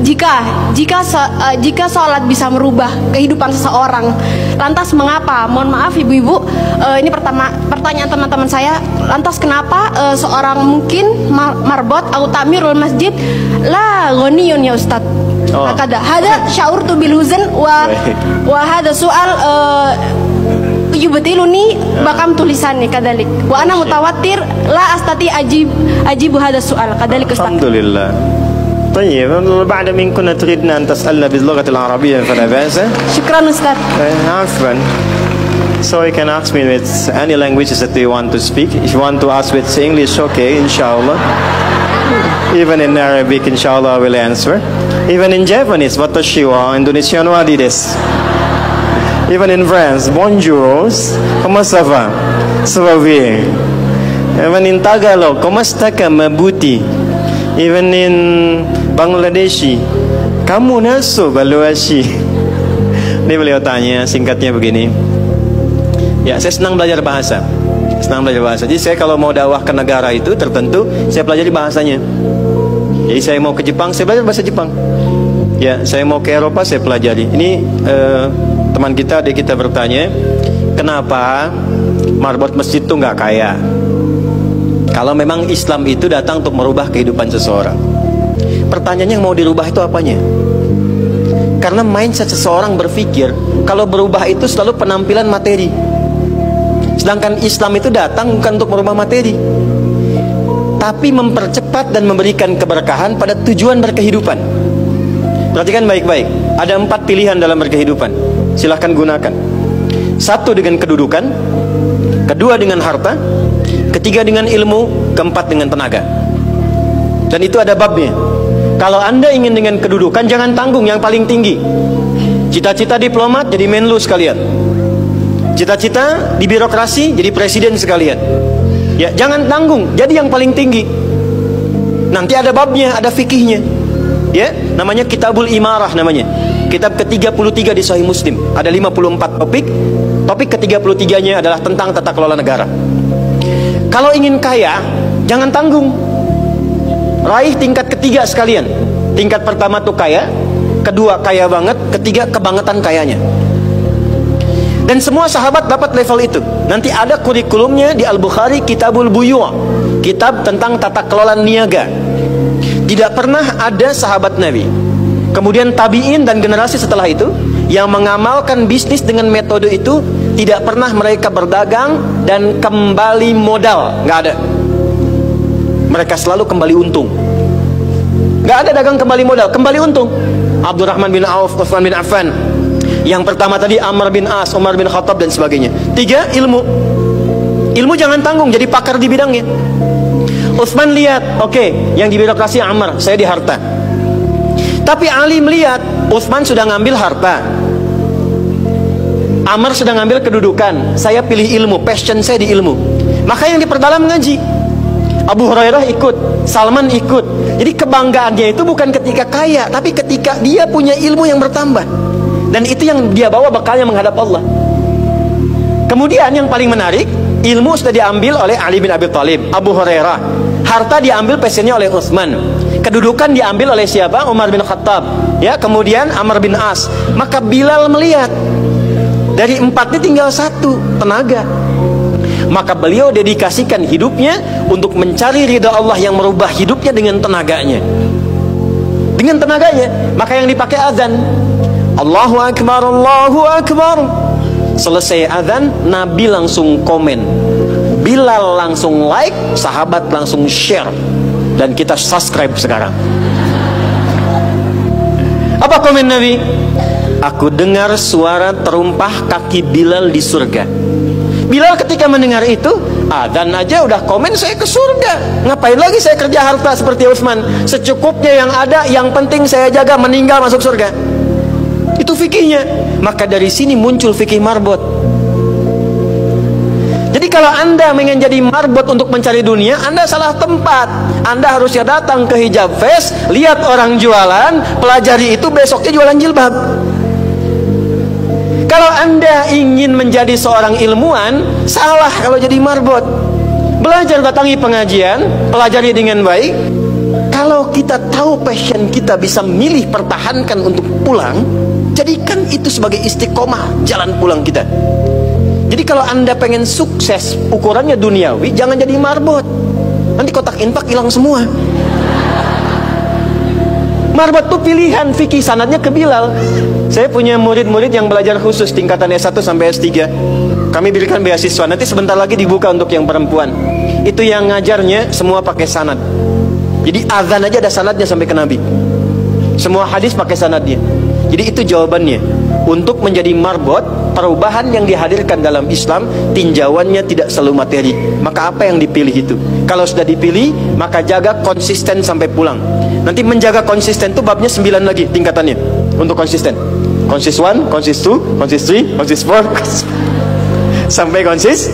jika sholat bisa merubah kehidupan seseorang, lantas mengapa? Mohon maaf ibu-ibu, ini pertanyaan teman-teman saya. Lantas kenapa seorang mungkin marbot atau tamirul masjid la ghaniyun ya Ustaz? Hada sya'urtu bil huzn wa hada soal yubtiluni bakam tulisannya kadalik wa ana mutawatir la astati ajibu hada soal kadalik Ustaz. Alhamdulillah. طيب بعد من كنا تريدنا أن تسألنا باللغة العربية فلا بأس. شكرا أستاذ. عفوا. So you can ask me with any languages that you want to speak. If you want to ask with English, okay, inshallah. Even in Arabic, inshallah, I will answer. Even in Japanese, watashi wa Indonesian wa desu. Even in France, bonjour, comment ça va? Ça va bien. Even in Tagalog, comment está mabuti? Even in Bangladeshi, kamu naso baluashi. Ini beliau tanya, singkatnya begini. Ya, saya senang belajar bahasa. Jadi saya kalau mau dakwah ke negara itu tertentu, saya pelajari bahasanya. Jadi saya mau ke Jepang, saya belajar bahasa Jepang. Ya, saya mau ke Eropa, saya pelajari. Ini teman kita, adik kita bertanya, kenapa marbot masjid itu nggak kaya? Kalau memang Islam itu datang untuk merubah kehidupan seseorang, pertanyaannya yang mau dirubah itu apanya? Karena mindset seseorang berpikir kalau berubah itu selalu penampilan materi. Sedangkan Islam itu datang bukan untuk merubah materi, tapi mempercepat dan memberikan keberkahan pada tujuan berkehidupan. Perhatikan baik-baik. Ada 4 pilihan dalam berkehidupan. Silahkan gunakan. 1 dengan kedudukan, 2 dengan harta, 3 dengan ilmu, 4 dengan tenaga. Dan itu ada babnya. Kalau Anda ingin dengan kedudukan, jangan tanggung yang paling tinggi. Cita-cita diplomat jadi menlu sekalian. Cita-cita di birokrasi jadi presiden sekalian. Ya, jangan tanggung, jadi yang paling tinggi. Nanti ada babnya, ada fikihnya. Ya, namanya Kitabul Imarah namanya. Kitab ke-33 di Sahih Muslim. Ada 54 topik. Topik ke-33-nya adalah tentang tata kelola negara. Kalau ingin kaya, jangan tanggung. Raih tingkat ketiga sekalian. Tingkat pertama tuh kaya, kedua kaya banget, ketiga kebangetan kayanya. Dan semua sahabat dapat level itu. Nanti ada kurikulumnya di Al-Bukhari, Kitabul Buyu', kitab tentang tata kelola niaga. Tidak pernah ada sahabat Nabi, kemudian tabi'in dan generasi setelah itu yang mengamalkan bisnis dengan metode itu. Tidak pernah mereka berdagang dan kembali modal, nggak ada. Mereka selalu kembali untung. Nggak ada dagang kembali modal, kembali untung. Abdurrahman bin Auf, Utsman bin Affan. Yang pertama tadi Amr bin As, Umar bin Khattab dan sebagainya. 3, ilmu. Ilmu jangan tanggung, jadi pakar di bidangnya. Utsman lihat, oke, yang di birokrasi Amr, saya di harta. Tapi Ali melihat, Utsman sudah ngambil harta, Amr sudah ngambil kedudukan, saya pilih ilmu, passion saya di ilmu. Maka yang diperdalam ngaji. Abu Hurairah ikut, Salman ikut. Jadi kebanggaannya itu bukan ketika kaya, tapi ketika dia punya ilmu yang bertambah. Dan itu yang dia bawa bekalnya menghadap Allah. Kemudian yang paling menarik, ilmu sudah diambil oleh Ali bin Abi Thalib, Abu Hurairah. Harta diambil passionnya oleh Utsman. Kedudukan diambil oleh siapa? Umar bin Khattab. Ya, kemudian Amr bin As. Maka Bilal melihat, dari 4 ini tinggal 1, tenaga. Maka beliau dedikasikan hidupnya untuk mencari ridha Allah yang merubah hidupnya dengan tenaganya. Dengan tenaganya. Maka yang dipakai azan, Allahu Akbar, Allahu Akbar. Selesai azan, Nabi langsung komen, Bilal langsung like, sahabat langsung share, dan kita subscribe sekarang. Apa komen Nabi? Aku dengar suara terumpah kaki Bilal di surga. Bilal ketika mendengar itu, adzan aja udah komen, saya ke surga. Ngapain lagi saya kerja harta seperti Utsman? Secukupnya yang ada, yang penting saya jaga, meninggal masuk surga. Itu fikihnya. Maka dari sini muncul fikih marbot. Jadi kalau Anda ingin jadi marbot untuk mencari dunia, Anda salah tempat. Anda harusnya datang ke Hijab Fest, lihat orang jualan, pelajari itu, besoknya jualan jilbab. Kalau Anda ingin menjadi seorang ilmuwan, salah kalau jadi marbot. Belajar, datangi pengajian, pelajari dengan baik. Kalau kita tahu passion kita, bisa milih pertahankan untuk pulang, jadikan itu sebagai istiqomah jalan pulang kita. Jadi kalau Anda pengen sukses ukurannya duniawi, jangan jadi marbot. Nanti kotak infak hilang semua. Marbot tuh pilihan, fikih sanadnya ke Bilal. Saya punya murid-murid yang belajar khusus tingkatan S1 sampai S3. Kami berikan beasiswa, nanti sebentar lagi dibuka untuk yang perempuan. Itu yang ngajarnya semua pakai sanad. Jadi azan aja ada sanadnya sampai ke Nabi. Semua hadis pakai sanadnya. Jadi itu jawabannya. Untuk menjadi marbot, perubahan yang dihadirkan dalam Islam, tinjauannya tidak selalu materi. Maka apa yang dipilih itu? Kalau sudah dipilih, maka jaga konsisten sampai pulang. Nanti menjaga konsisten itu babnya 9 lagi tingkatannya. Untuk konsisten, konsis 1, konsis 2, konsis 3, konsis 4, sampai konsis